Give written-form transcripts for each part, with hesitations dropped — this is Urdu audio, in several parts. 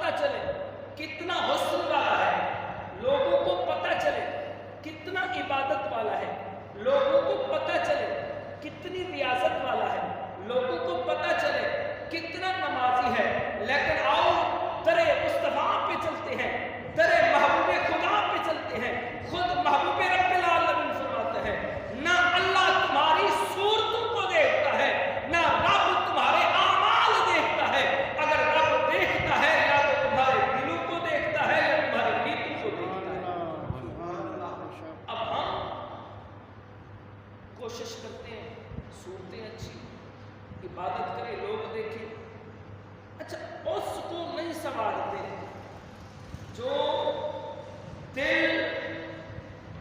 پتہ چلے کتنا حسن والا ہے، لوگوں کو پتہ چلے کتنا عبادت والا ہے، لوگوں کو پتہ چلے کتنی ریاضت والا ہے، لوگوں کو پتہ چلے کتنا نمازی ہے، لیکن آؤ در مصطفیٰ پہ چلتے ہیں، در محبوب خدا پہ چلتے ہیں۔ خود محبوب رب العالمین فرماتا ہے نہ اللہ تمہاری صورتوں کو دیکھتا ہے، نہ رب تمہارے اعمال دیکھتا ہے۔ اگر رب دیکھتا ہے یا تو تمہارے دلوں کو دیکھتا ہے یا تمہارے نیتوں کو دیکھتا ہے۔ اب ہم کوشش کرتے ہیں صورتیں اچھی، عبادت کرے لوگ دیکھیں، اچھا اس کو نہیں سنبھالتے جو دل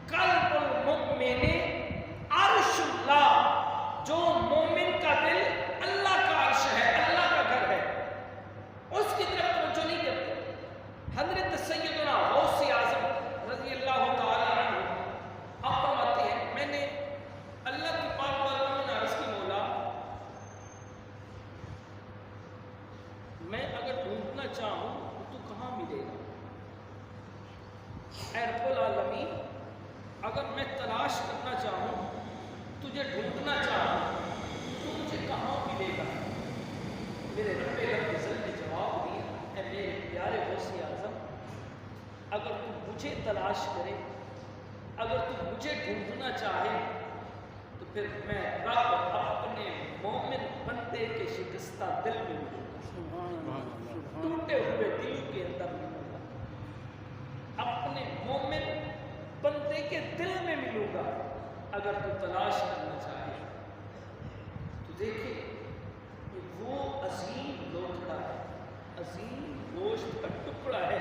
قلب المؤمن عرش اللہ، جو مومن کا دل اللہ کا عرش ہے، اللہ کا گھر ہے، اس کی طرف توجہ نہیں کرتے۔ حضرت سیدنا غوث اعظم رضی اللہ تعالی عنہ آپ فرماتے ہیں میں نے اللہ کی پاک بارگاہ میں عرض کی مولا میں اگر ڈھونڈنا چاہوں تو کہاں ملے گا؟ اے رب العالمین اگر میں تلاش کرنا چاہوں تجھے ڈھونڈنا چاہوں تو مجھے کہاں ملے گا؟ میرے رب العزت نے جواب دیا اے میرے پیارے غوث اعظم اگر تو مجھے تلاش کرے، اگر تو مجھے ڈھونڈنا چاہے تو پھر میں رب اپنے مومن بندے کے شکستہ دل میں ملوں گا، ٹوٹے ہوئے دلوں کے اندر ملوں گا، اپنے مومن بندے کے دل میں ملوں گا۔ اگر تو تلاش کرنا چاہے تو دیکھیں کہ وہ عظیم لوتھڑا ہے، عظیم گوشت کا ٹکڑا ہے،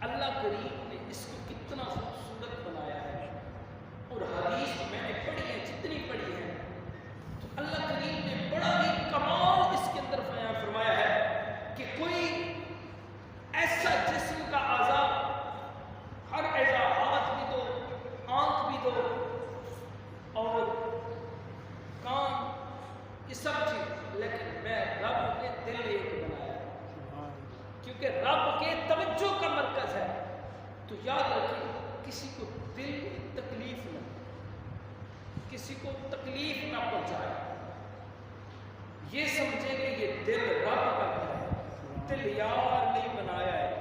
اللہ کریم نے اس کو کتنا خوبصورت بنایا ہے۔ اور حدیث میں نے پڑھی ہے، جتنی پڑھی ہے تو اللہ کریم نے بڑا ہی کمال اس کے اندر فرمایا ہے کہ کوئی ایسا جسم کا اعضا، ہر اعضا، ہاتھ بھی دو، آنکھ بھی دو اور کان، یہ سب چیز، لیکن میں رب نے دل ایک بنایا ہے کیونکہ رب کے توجہ کا مرکز ہے۔ تو یاد رکھیں کسی کو دل میں تکلیف نہ، کسی کو تکلیف نہ پہنچائے، یہ سمجھے کہ یہ دل رب کا ہے، دل یار نہیں بنایا ہے،